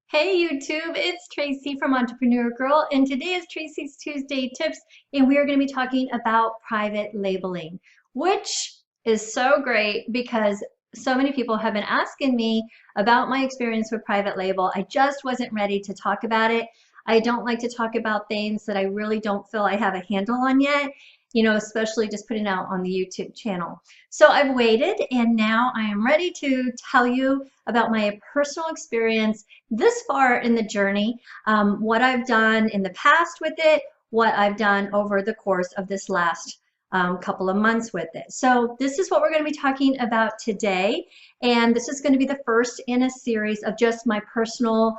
Hey YouTube, it's Tracy from Entrepreneur Girl, and today is Tracy's Tuesday Tips, and we are going to be talking about private labeling, which is so great because so many people have been asking me about my experience with private label. I just wasn't ready to talk about it. I don't like to talk about things that I really don't feel I have a handle on yet, especially just putting out on the YouTube channel. So I've waited, and now I am ready to tell you about my personal experience this far in the journey, what I've done in the past with it, what I've done over the course of this last couple of months with it. So this is what we're going to be talking about today, and this is going to be the first in a series of just my personal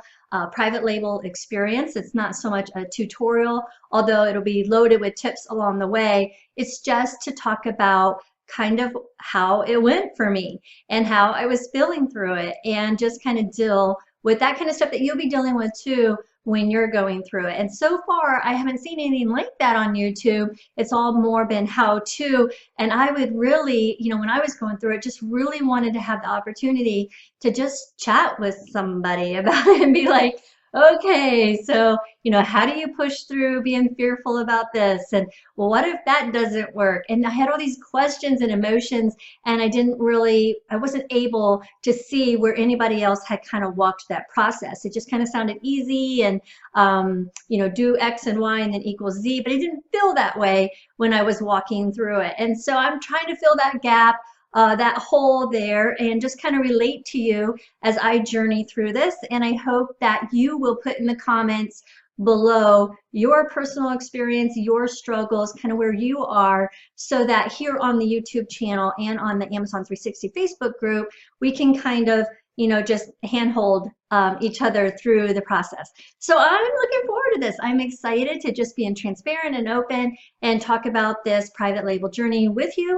private label experience. It's not so much a tutorial, although it'll be loaded with tips along the way. It's just to talk about kind of how it went for me and how I was feeling through it, and just kind of deal with that kind of stuff that you'll be dealing with too when you're going through it. And so far, I haven't seen anything like that on YouTube. It's all more been how to, and I would really, when I was going through it, just really wanted to have the opportunity to just chat with somebody about it and be like, okay, so, how do you push through being fearful about this? And well, what if that doesn't work? And I had all these questions and emotions, and I wasn't able to see where anybody else had kind of walked that process. It just kind of sounded easy and, do X and Y and then equals Z, but it didn't feel that way when I was walking through it. And so I'm trying to fill that gap, that hole there, and just kind of relate to you as I journey through this. And I hope that you will put in the comments below your personal experience, your struggles, kind of where you are, so that here on the YouTube channel and on the Amazon 360 Facebook group, we can kind of, just handhold each other through the process. So I'm looking forward to this. I'm excited to just be transparent and open and talk about this private label journey with you.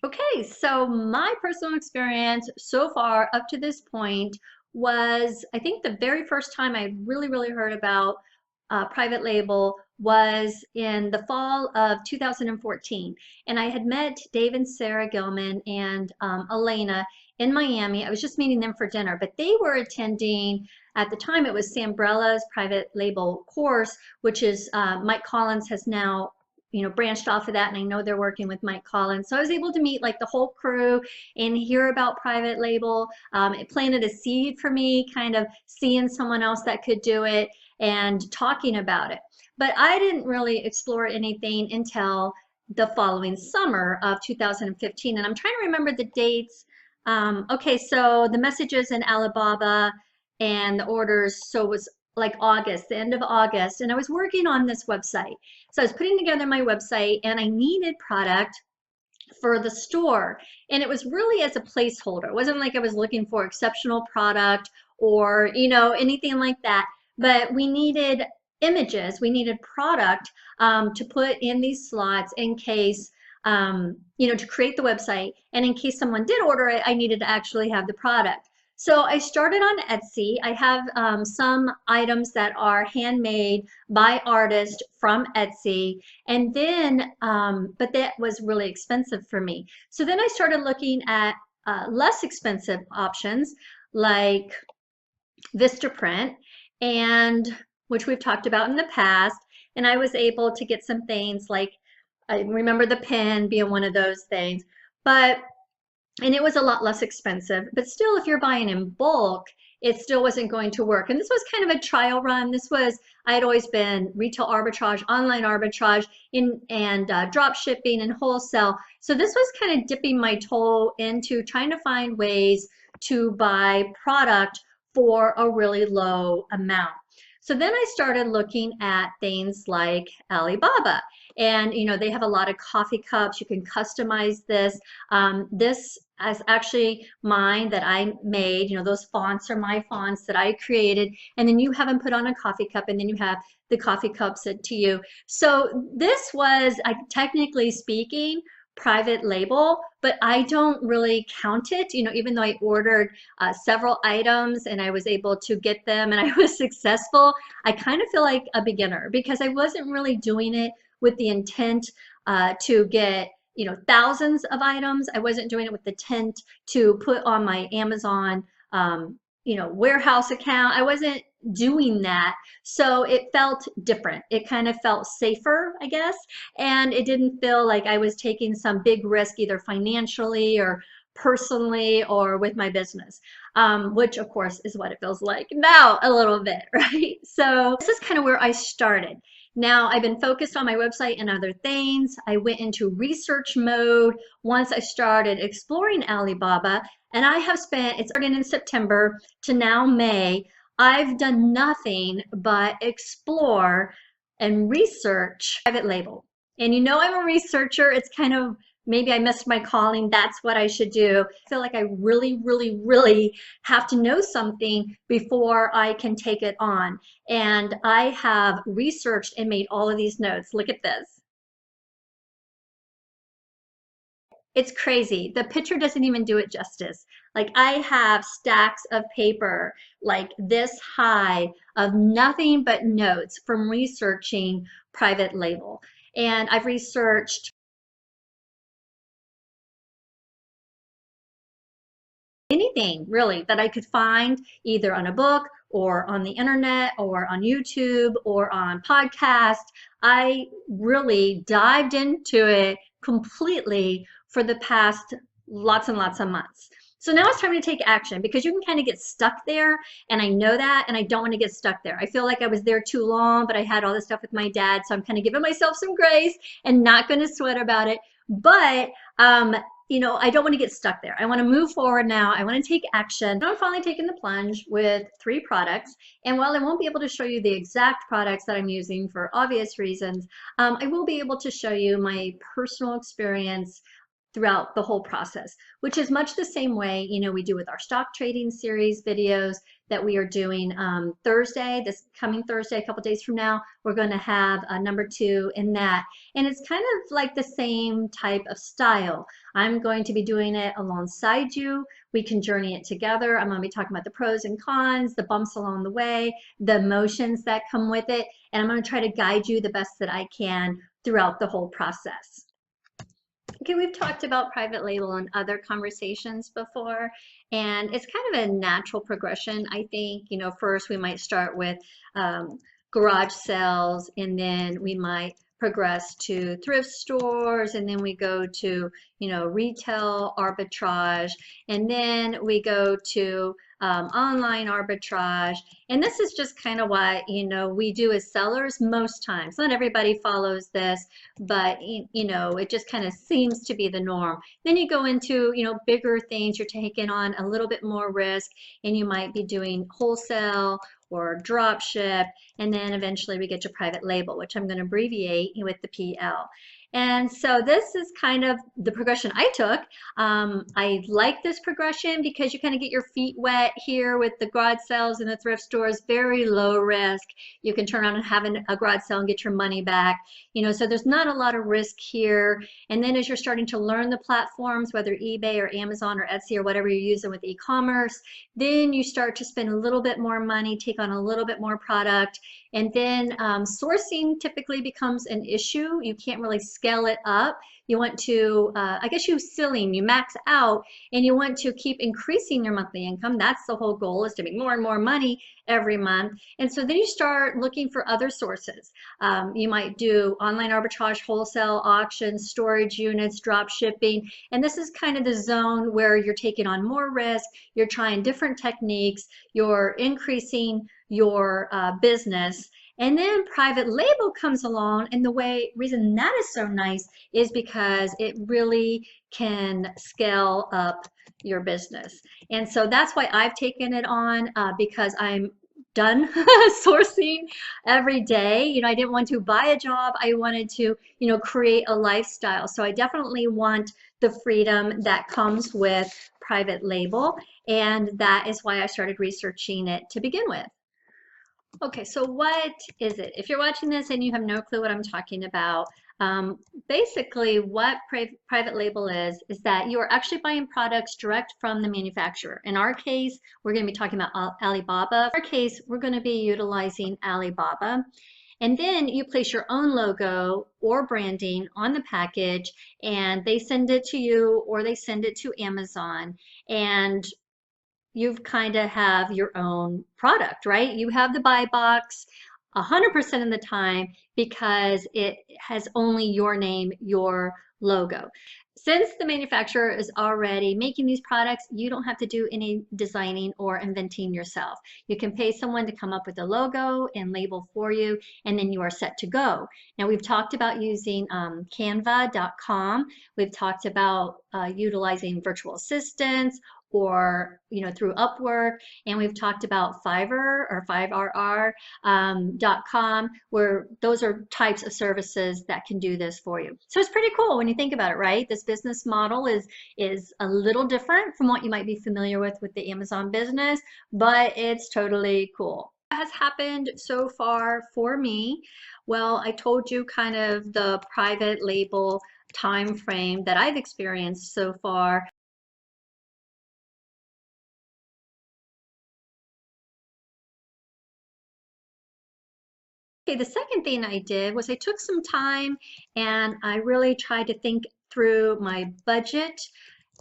Okay, so my personal experience so far up to this point was, I think the very first time I really heard about private label was in the fall of 2014. And I had met Dave and Sarah Gilman and Elena in Miami. I was just meeting them for dinner, but they were attending, at the time it was Sambrella's private label course, which is Mike Collins has now branched off of that, and I know they're working with Mike Collins. So I was able to meet like the whole crew and hear about private label. It planted a seed for me, kind of seeing someone else that could do it and talking about it. But I didn't really explore anything until the following summer of 2015, and I'm trying to remember the dates. Okay, so the messages in Alibaba and the orders, so it was like August, the end of August, and I was working on this website. So I was putting together my website, and I needed product for the store, and it was really as a placeholder. It wasn't like I was looking for exceptional product or anything like that, but we needed images, we needed product to put in these slots in case to create the website, and in case someone did order it, I needed to actually have the product. So I started on Etsy. I have some items that are handmade by artists from Etsy, and then, but that was really expensive for me. So then I started looking at less expensive options like Vistaprint, and which we've talked about in the past, and I was able to get some things like, I remember the pen being one of those things, and it was a lot less expensive, but still, if you're buying in bulk, it still wasn't going to work. And this was kind of a trial run. I had always been retail arbitrage, online arbitrage, and drop shipping and wholesale. So this was kind of dipping my toe into trying to find ways to buy product for a really low amount. So then I started looking at things like Alibaba, and they have a lot of coffee cups. You can customize this. This is actually mine that I made. Those fonts are my fonts that I created, and then you have them put on a coffee cup, and then you have the coffee cup sent to you. So this was, technically speaking, private label, but I don't really count it, even though I ordered several items and I was able to get them and I was successful. I kind of feel like a beginner because I wasn't really doing it with the intent to get thousands of items. I wasn't doing it with the intent to put on my Amazon warehouse account. I wasn't doing that. So it felt different. It kind of felt safer, I guess. And it didn't feel like I was taking some big risk either financially or personally or with my business, which of course is what it feels like now a little bit, right? So this is kind of where I started. Now I've been focused on my website and other things. I went into research mode once I started exploring Alibaba, and I have spent, it started in September to now May, I've done nothing but explore and research private label. And I'm a researcher. It's kind of, maybe I missed my calling. That's what I should do. I feel like I really, really, really have to know something before I can take it on. And I have researched and made all of these notes. Look at this. It's crazy. The picture doesn't even do it justice. Like, I have stacks of paper like this high of nothing but notes from researching private label. And I've researched anything really that I could find either on a book or on the internet or on YouTube or on podcast. I really dived into it completely for the past lots and lots of months. So now it's time to take action, because you can kind of get stuck there, and I know that, and I don't want to get stuck there. I feel like I was there too long, but I had all this stuff with my dad, so I'm kind of giving myself some grace and not going to sweat about it. But I don't want to get stuck there. I want to move forward now. I want to take action. Now I'm finally taking the plunge with 3 products. And while I won't be able to show you the exact products that I'm using for obvious reasons, I will be able to show you my personal experience throughout the whole process, which is much the same way, we do with our stock trading series videos that we are doing Thursday, this coming Thursday, a couple days from now. We're going to have number 2 in that. And it's kind of like the same type of style. I'm going to be doing it alongside you. We can journey it together. I'm going to be talking about the pros and cons, the bumps along the way, the emotions that come with it. And I'm going to try to guide you the best that I can throughout the whole process. Okay, we've talked about private label in other conversations before, and it's kind of a natural progression. I think, first we might start with garage sales, and then we might progress to thrift stores, and then we go to, retail arbitrage, and then we go to online arbitrage. And this is just kind of what, we do as sellers most times. Not everybody follows this, but, it just kind of seems to be the norm. Then you go into, bigger things. You're taking on a little bit more risk, and you might be doing wholesale or drop ship, and then eventually we get to private label, which I'm going to abbreviate with the PL. And so this is kind of the progression I took. I like this progression because you kind of get your feet wet here with the garage sales and the thrift stores, very low risk. You can turn around and have a garage sale and get your money back. So there's not a lot of risk here. And then as you're starting to learn the platforms, whether eBay or Amazon or Etsy or whatever you're using with e-commerce, then you start to spend a little bit more money, take on a little bit more product. And then sourcing typically becomes an issue. You can't really scale it up. You want to, I guess you ceiling, you max out, and you want to keep increasing your monthly income. That's the whole goal, is to make more and more money every month. And so then you start looking for other sources. You might do online arbitrage, wholesale auctions, storage units, drop shipping. And this is kind of the zone where you're taking on more risk, you're trying different techniques, you're increasing your business. And then private label comes along, and the reason that is so nice is because it really can scale up your business. And so that's why I've taken it on, because I'm done sourcing every day. I didn't want to buy a job. I wanted to, create a lifestyle. So I definitely want the freedom that comes with private label. And that is why I started researching it to begin with. Okay, so what is it? If you're watching this and you have no clue what I'm talking about, basically what private label is that you are actually buying products direct from the manufacturer. In our case, we're going to be talking about Alibaba. In our case, we're going to be utilizing Alibaba. And then you place your own logo or branding on the package, and they send it to you or they send it to Amazon. And you've kind of have your own product, right? You have the buy box 100% of the time because it has only your name, your logo. Since the manufacturer is already making these products, you don't have to do any designing or inventing yourself. You can pay someone to come up with a logo and label for you, and then you are set to go. Now, we've talked about using canva.com. We've talked about utilizing virtual assistants or through Upwork, and we've talked about Fiverr or 5RR.com, where those are types of services that can do this for you. So it's pretty cool when you think about it, right? This business model is a little different from what you might be familiar with the Amazon business, but it's totally cool. What has happened so far for me? Well, I told you kind of the private label time frame that I've experienced so far. Okay, the second thing I did was I took some time and I really tried to think through my budget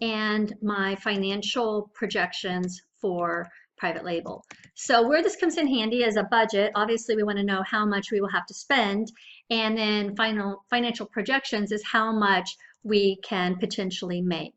and my financial projections for private label. So where this comes in handy is a budget. Obviously, we want to know how much we will have to spend, and then financial projections is how much we can potentially make.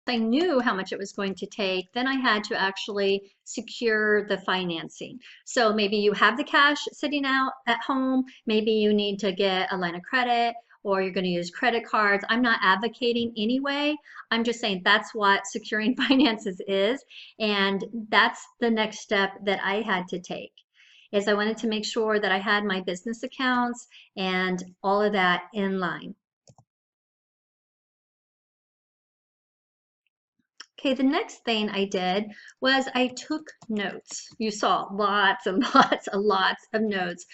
I knew how much it was going to take, then I had to actually secure the financing. So maybe you have the cash sitting out at home, maybe you need to get a line of credit, or you're going to use credit cards. I'm not advocating anyway. I'm just saying that's what securing finances is, and that's the next step that I had to take. Is I wanted to make sure that I had my business accounts and all of that in line. Okay, the next thing I did was I took notes. You saw lots and lots of notes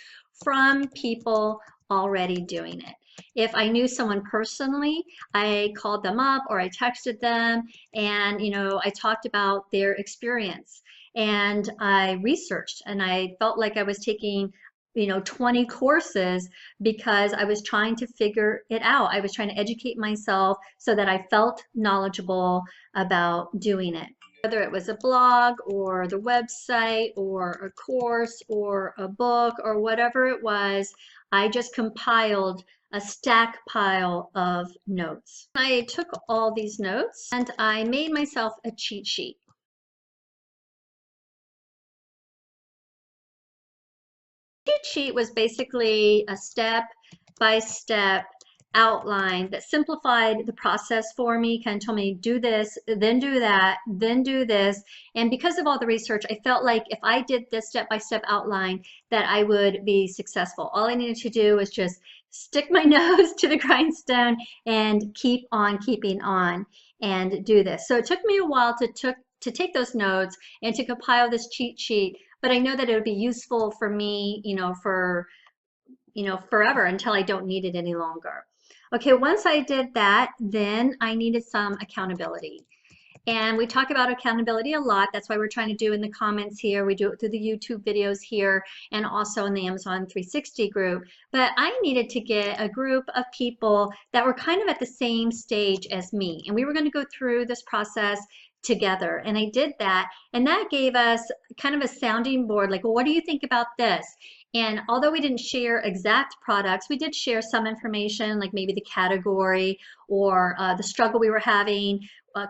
from people already doing it. If I knew someone personally, I called them up or I texted them and, I talked about their experience and I researched and I felt like I was taking 20 courses because I was trying to figure it out. I was trying to educate myself so that I felt knowledgeable about doing it. Whether it was a blog or the website or a course or a book or whatever it was, I just compiled a stack pile of notes. I took all these notes and I made myself a cheat sheet. Cheat sheet was basically a step-by-step outline that simplified the process for me, kind of told me do this, then do that, then do this. And because of all the research, I felt like if I did this step-by-step outline that I would be successful. All I needed to do was just stick my nose to the grindstone and keep on keeping on and do this. So it took me a while to take those notes and to compile this cheat sheet, but I know that it would be useful for me, for forever until I don't need it any longer. Okay, once I did that, then I needed some accountability. And we talk about accountability a lot. That's why we're trying to do in the comments here. We do it through the YouTube videos here and also in the Amazon 360 group. But I needed to get a group of people that were kind of at the same stage as me. And we were going to go through this process together. And I did that. And that gave us kind of a sounding board, like, well, what do you think about this? And although we didn't share exact products, we did share some information, like maybe the category or the struggle we were having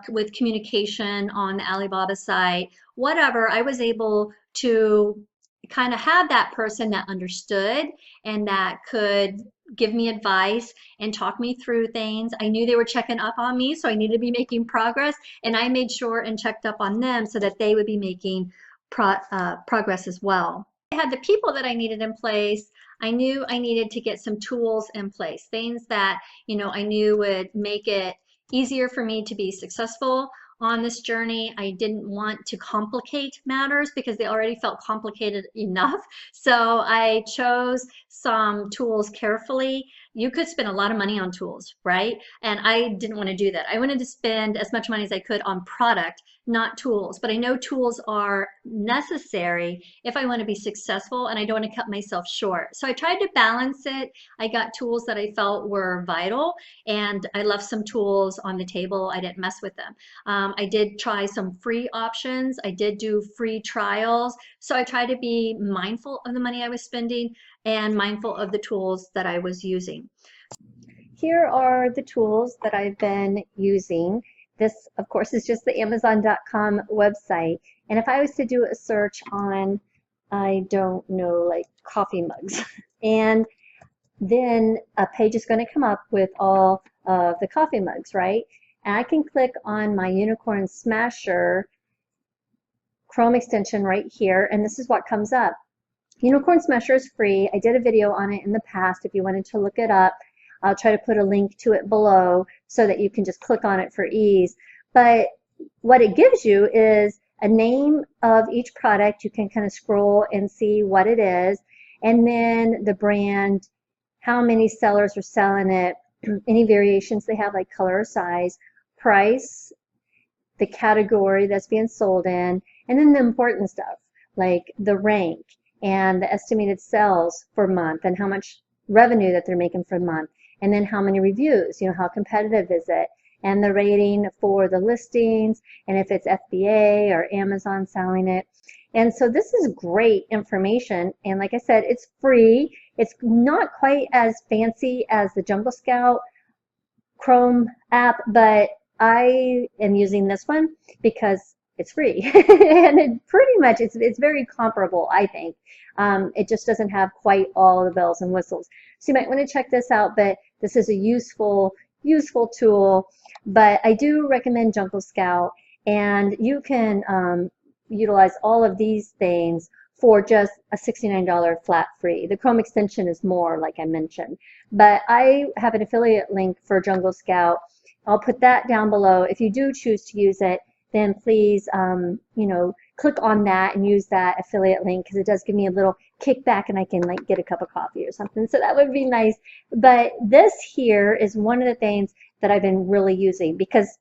with communication on the Alibaba site, whatever. I was able to kind of have that person that understood and that could give me advice and talk me through things. I knew they were checking up on me, so I needed to be making progress, and I made sure and checked up on them so that they would be making progress as well. I had the people that I needed in place. I knew I needed to get some tools in place, things that I knew would make it easier for me to be successful on this journey. I didn't want to complicate matters because they already felt complicated enough. So I chose some tools carefully. You could spend a lot of money on tools, right? And I didn't want to do that. I wanted to spend as much money as I could on product not tools. But I know tools are necessary if I want to be successful and I don't want to cut myself short. So I tried to balance it. I got tools that I felt were vital, and I left some tools on the table. I didn't mess with them. I did try some free options. I did do free trials. So I tried to be mindful of the money I was spending and mindful of the tools that I was using. Here are the tools that I've been using. This, of course, is just the Amazon.com website. And if I was to do a search on, I don't know, like coffee mugs, and then a page is going to come up with all of the coffee mugs, right? And I can click on my Unicorn Smasher Chrome extension right here, and this is what comes up. Unicorn Smasher is free. I did a video on it in the past if you wanted to look it up. I'll try to put a link to it below so that you can just click on it for ease. But what it gives you is a name of each product. You can kind of scroll and see what it is, and then the brand, how many sellers are selling it, any variations they have, like color or size, price, the category that's being sold in, and then the important stuff like the rank and the estimated sales for month and how much revenue that they're making for month, and then how many reviews, how competitive is it, and the rating for the listings, and if it's FBA or Amazon selling it. And so this is great information, and like I said, it's free. It's not quite as fancy as the Jungle Scout Chrome app, but I am using this one because it's free. And it pretty much, it's very comparable, I think. It just doesn't have quite all the bells and whistles. So you might want to check this out, but this is a useful tool. But I do recommend Jungle Scout, and you can utilize all of these things for just a $69 flat free. The Chrome extension is more, like I mentioned. But I have an affiliate link for Jungle Scout. I'll put that down below. If you do choose to use it, then please, click on that and use that affiliate link, because it does give me a little kickback and I can like get a cup of coffee or something. So that would be nice. But this here is one of the things that I've been really using, because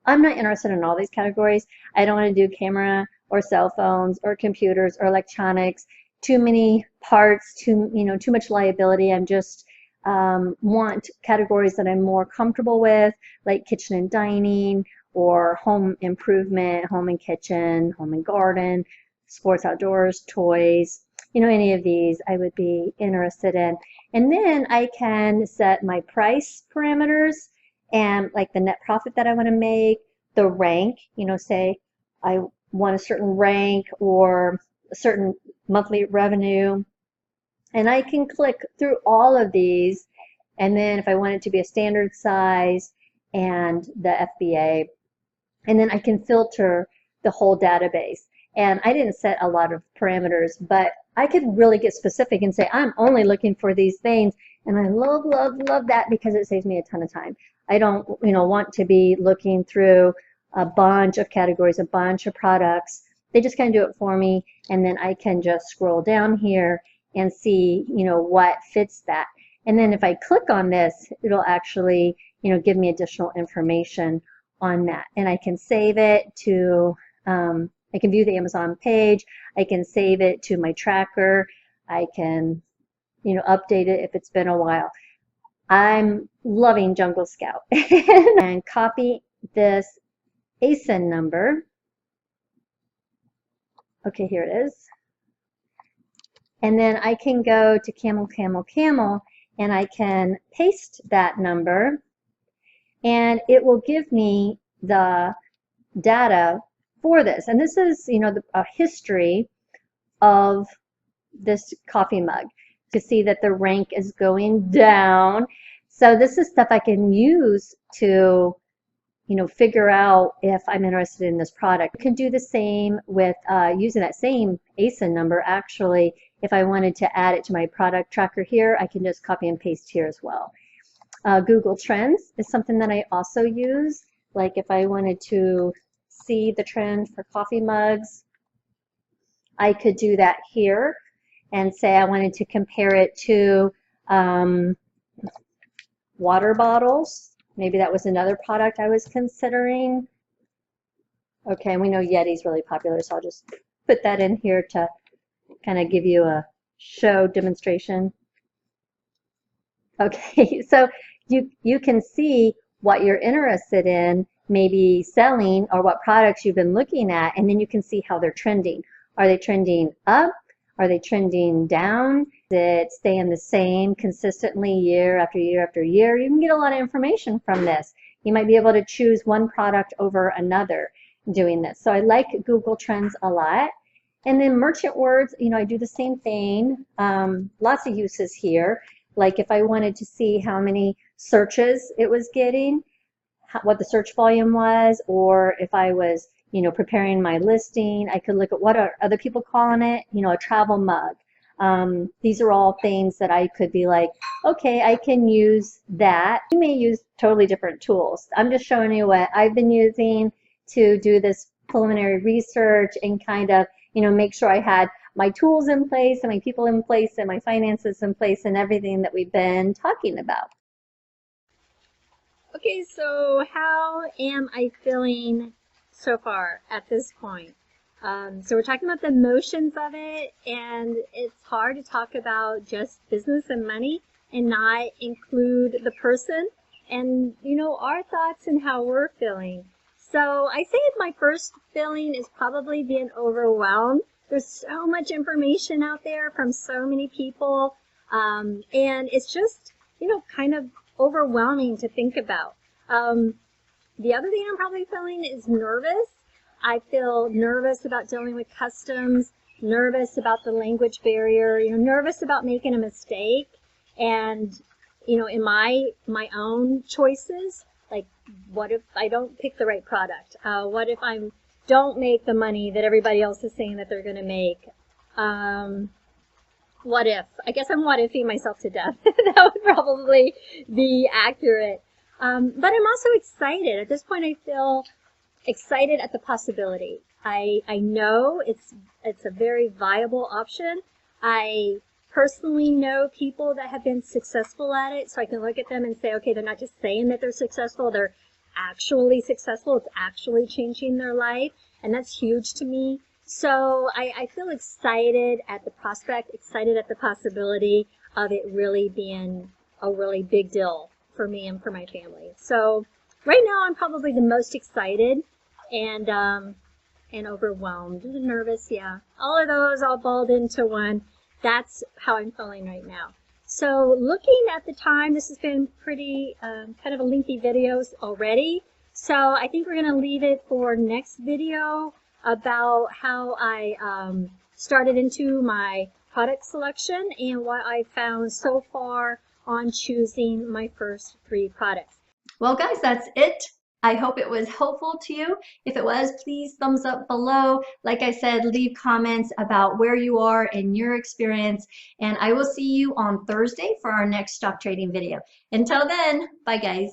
I'm not interested in all these categories. I don't want to do camera or cell phones or computers or electronics. Too many parts, too much liability. I'm just want categories that I'm more comfortable with, like kitchen and dining, or home improvement, home and kitchen, home and garden, sports outdoors, toys, any of these I would be interested in. And then I can set my price parameters and like the net profit that I want to make, the rank, say I want a certain rank or a certain monthly revenue. And I can click through all of these, and then if I want it to be a standard size and the FBA, and then I can filter the whole database. And I didn't set a lot of parameters, but I could really get specific and say, I'm only looking for these things. And I love, love, love that, because it saves me a ton of time. I don't, want to be looking through a bunch of categories, a bunch of products. They just kind of do it for me. And then I can just scroll down here and see, what fits that. And then if I click on this, it'll actually, give me additional information on that. And I can save it to, I can view the Amazon page. I can save it to my tracker. I can, update it if it's been a while. I'm loving Jungle Scout. And copy this ASIN number. Okay, here it is. And then I can go to CamelCamel, and I can paste that number, and it will give me the data for this. And this is, a history of this coffee mug to see that the rank is going down. So this is stuff I can use to, figure out if I'm interested in this product. I can do the same with using that same ASIN number. Actually, if I wanted to add it to my product tracker here, I can just copy and paste here as well. Google Trends is something that I also use. Like if I wanted to see the trend for coffee mugs, I could do that here and say I wanted to compare it to water bottles. Maybe that was another product I was considering. Okay, and we know Yeti's really popular, so I'll just put that in here to kind of give you a show demonstration. Okay, so you can see what you're interested in, maybe selling, or what products you've been looking at, and then you can see how they're trending. Are they trending up? Are they trending down? Is it staying the same consistently year after year after year? You can get a lot of information from this. You might be able to choose one product over another doing this. So I like Google Trends a lot. And then merchant words, I do the same thing. Lots of uses here. Like if I wanted to see how many searches it was getting, what the search volume was, or if I was, preparing my listing, I could look at what are other people calling it, a travel mug. These are all things that I could be like, okay, I can use that. You may use totally different tools. I'm just showing you what I've been using to do this preliminary research and kind of, make sure I had my tools in place and my people in place and my finances in place and everything that we've been talking about. Okay, so how am I feeling so far at this point? So we're talking about the emotions of it, and it's hard to talk about just business and money and not include the person and, our thoughts and how we're feeling. So I say my first feeling is probably being overwhelmed. There's so much information out there from so many people, and it's just, kind of overwhelming to think about. The other thing I'm probably feeling is nervous. I feel nervous about dealing with customs, nervous about the language barrier, nervous about making a mistake, and in my own choices, like what if I don't pick the right product? What if I don't make the money that everybody else is saying that they're going to make? What if? I guess I'm what ifing myself to death. That would probably be accurate. But I'm also excited. At this point, I feel excited at the possibility. I know it's a very viable option. I personally know people that have been successful at it, so I can look at them and say, okay, they're not just saying that they're successful, they're actually successful. It's actually changing their life, and that's huge to me. So I feel excited at the prospect, excited at the possibility of it really being a really big deal for me and for my family. So right now I'm probably the most excited and overwhelmed and nervous. Yeah, all of those all balled into one. That's how I'm feeling right now. So looking at the time, this has been pretty kind of a lengthy video already. So I think we're going to leave it for next video about how I started into my product selection and what I found so far on choosing my first 3 products. Well, guys, that's it. I hope it was helpful to you. If it was, please thumbs up below. Like I said, leave comments about where you are in your experience, and I will see you on Thursday for our next stock trading video. Until then, bye guys.